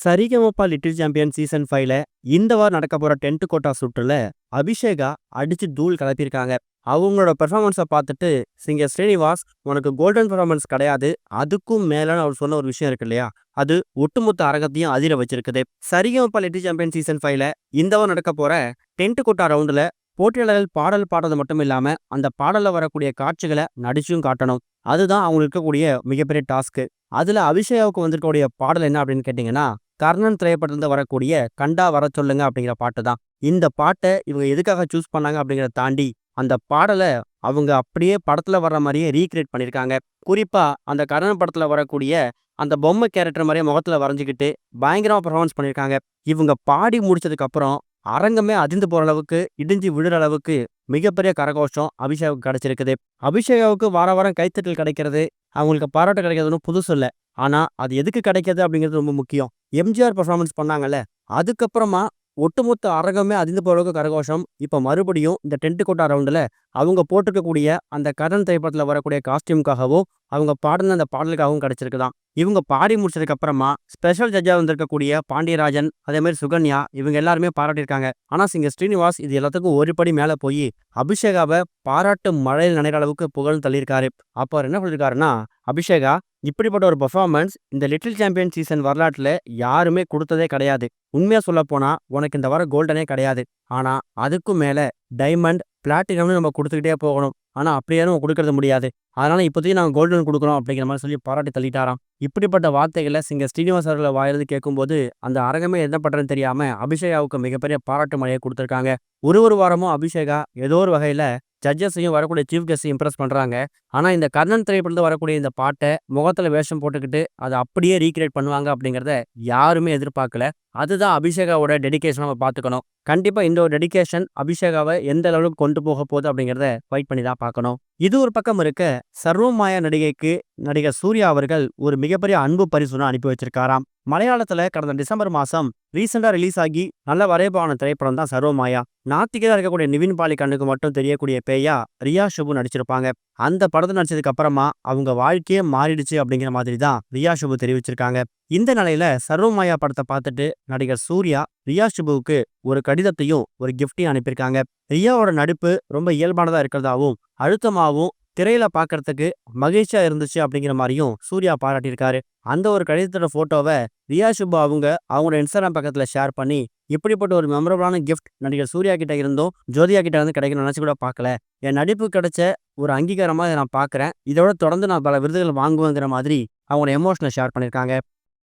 Sa Re Ga Ma Pa little champion season 5ல இந்த வாரம் நடக்க போற 10th கோட்டா சுற்றுல அபிஷேகா அடிச்சு தூள் கிளப்பியிருக்காங்க. அவங்களோட பெர்ஃபார்மன்ஸை பார்த்துட்டு சிங்கர் ஸ்ரீனிவாஸ் உனக்கு கோல்டன் பெர்ஃபார்மன்ஸ் கிடையாது, அதுக்கும் மேலன்னு அவர் சொன்ன ஒரு விஷயம் இருக்கு இல்லையா, அது ஒட்டுமொத்த அரங்கத்தையும் அதிர வச்சிருக்குது. சரிகமபா லிட்டில் சாம்பியன் சீசன் 5ல இந்த வாரம் நடக்க போற 10th கோட்டா ரவுண்டுல போட்டியாளர்கள் பாடல் பாடுறது மட்டும் இல்லாம அந்த பாடல்ல வரக்கூடிய காட்சிகளை நடிச்சும் காட்டணும். அதுதான் அவங்களுக்கு இருக்கக்கூடிய மிகப்பெரிய டாஸ்க்கு. அதுல அபிஷேகாவுக்கு வந்திருக்கக்கூடிய பாடல் என்ன அப்படின்னு கேட்டீங்கன்னா, கர்ணன் திரைப்படத்துல வரக்கூடிய கண்டா வர சொல்லுங்க அப்படிங்கிற பாட்டு தான். இந்த பாட்டை இவங்க எதுக்காக சூஸ் பண்ணாங்க அப்படிங்கிறத தாண்டி அந்த பாடலை அவங்க அப்படியே படத்துல வர்ற மாதிரியே ரீக்ரியேட் பண்ணியிருக்காங்க. குறிப்பா அந்த கர்ணன் படத்துல வரக்கூடிய அந்த பொம்மை கேரக்டர் மாதிரியே முகத்துல வரைஞ்சிக்கிட்டு பயங்கரமா பெர்ஃபார்மன்ஸ் பண்ணியிருக்காங்க. இவங்க பாடி முடிச்சதுக்கு அப்புறம் அரங்கமே அதிர்ந்து போற அளவுக்கு, இடிஞ்சு விழுற அளவுக்கு மிகப்பெரிய கரகோஷம் அபிஷேகாவுக்கு கிடைச்சிருக்குது. அபிஷேகாவுக்கு வார வாரம் கைத்தட்டல் கிடைக்கிறது, அவங்களுக்கு பாராட்டு கிடைக்கிறது ஒன்றும் புதுசு இல்லை. ஆனா அது எதுக்கு கிடைக்கிறது அப்படிங்கிறது ரொம்ப முக்கியம். எம்ஜிஆர் பெர்ஃபார்மன்ஸ் பண்ணாங்கல்ல, அதுக்கப்புறமா ஒட்டுமொத்த அரங்கமே அதிர்ந்து போற அளவுக்கு கரகோஷம். இப்ப மறுபடியும் இந்த 10th கோட்டா ரவுண்டுல அவங்க போட்டிருக்கக்கூடிய அந்த கர்ணன் திரைப்படத்துல வரக்கூடிய காஸ்டியூமுக்காகவும் அவங்க பாடின அந்த பாடலுக்காகவும் கிடைச்சிருக்குதாம். இவங்க பாடி முடிச்சதுக்கு அப்புறமா ஸ்பெஷல் ஜட்ஜா வந்திருக்கக்கூடிய பாண்டியராஜன், அதே மாதிரி சுகன்யா, இவங்க எல்லாருமே பாராட்டியிருக்காங்க. ஆனா சிங்கர் ஸ்ரீனிவாஸ் இது எல்லாத்துக்கும் ஒரு படி மேல போய் அபிஷேகாவை பாராட்டு மழையில் நனைகிற அளவுக்கு புகழ் தள்ளியிருக்காரு. அப்போ அவர் என்ன சொல்லியிருக்காருன்னா, அபிஷேகா, இப்படிப்பட்ட ஒரு பெர்ஃபார்மன்ஸ் இந்த லிட்டில் சாம்பியன் சீசன் வரலாற்றுல யாருமே கொடுத்ததே கிடையாது. உண்மையா சொல்ல போனா உனக்கு இந்த வாரம் கோல்டனே கிடையாது. ஆனா அதுக்கும் மேல டைமண்ட், பிளாட்டினம்னு நம்ம கொடுத்துக்கிட்டே போகணும். ஆனா அப்படியே நம்ம கொடுக்கறது முடியாது. அதனால இப்போதைக்கு நாங்கள் கோல்டன் கொடுக்குறோம் அப்படிங்கிற மாதிரி சொல்லி பாராட்டி தள்ளிட்டாராம். இப்படிப்பட்ட வார்த்தைகளை சிங்கர் ஸ்ரீனிவாஸ் அவர்களை வாயிலிருந்து கேட்கும்போது அந்த அரங்கமே என்ன பண்றதுன்னு தெரியாம அபிஷேகாவுக்கு மிகப்பெரிய பாராட்டு மழையை கொடுத்துருக்காங்க. ஒரு வாரமும் அபிஷேகா ஏதோ ஒரு வகையில ஜட்ஜஸையும் வரக்கூடிய சீஃப் கெஸ்டையும் இம்ப்ரெஸ் பண்றாங்க. ஆனா இந்த கர்ணன் திரைப்படத்தில் வரக்கூடிய இந்த பாட்டை முகத்துல வேஷம் போட்டுக்கிட்டு அதை அப்படியே ரீக்ரியேட் பண்ணுவாங்க அப்படிங்கிறத யாருமே எதிர்பார்க்கல. அதுதான் அபிஷேகாவோட டெடிகேஷன் நம்ம பார்த்துக்கணும். கண்டிப்பா இந்த ஒரு டெடிகேஷன் அபிஷேகாவை எந்த அளவுக்கு கொண்டு போக போகுது அப்படிங்கிறத ஃபைட் பண்ணி தான் பார்க்கணும். இது ஒரு பக்கம் இருக்க, சர்வமாயா நடிகைக்கு நடிகர் சூர்யா அவர்கள் ஒரு மிகப்பெரிய அன்பு பரிசுன்னு அனுப்பி வச்சிருக்காராம். மலையாளத்துல கடந்த டிசம்பர் மாசம் ரீசெண்டா ரிலீஸ் ஆகி நல்ல வரவேற்பான திரைப்படம் தான் சர்வமாயா. நாத்திகரா இருக்கக்கூடிய நிவின் பாலி கண்ணுக்கு மட்டும் தெரியக்கூடிய பேயா ரியா ஷுபு நடிச்சிருப்பாங்க. அந்த படத்தை நடிச்சதுக்கு அப்புறமா அவங்க வாழ்க்கையே மாறிடுச்சு அப்படிங்கிற மாதிரி தான் ரியா ஷுபு தெரிவிச்சிருக்காங்க. இந்த நிலையில சர்வமாயா படத்தை பார்த்துட்டு நடிகர் சூர்யா ரியா ஷுபுவுக்கு ஒரு கடிதத்தையும் ஒரு கிஃப்டையும் அனுப்பியிருக்காங்க. ரியாவோட நடிப்பு ரொம்ப இயல்பானதா இருக்கிறதாவும் அழுத்தமாகவும் திரையில பாக்குறதுக்கு மகிழ்ச்சியா இருந்துச்சு அப்படிங்கிற மாதிரியும் சூர்யா பாராட்டியிருக்காரு. அந்த ஒரு கடிதத்தோட போட்டோவை ரியா ஷுபு அவங்களோட இன்ஸ்டாகிராம் பக்கத்துல ஷேர் பண்ணி, இப்படிப்பட்ட ஒரு மெமரபிளான கிஃப்ட் நடிகர் சூர்யா கிட்ட இருந்தும் ஜோதியா கிட்ட வந்து கிடைக்கணும்னு நினைச்சு கூட பார்க்கல. என் நடிப்பு கிடைச்ச ஒரு அங்கீகாரமா இதை நான் பாக்குறேன். இதோட தொடர்ந்து நான் பல விருதுகள் வாங்குவேங்கிற மாதிரி அவங்களோட எமோஷனை ஷேர் பண்ணியிருக்காங்க.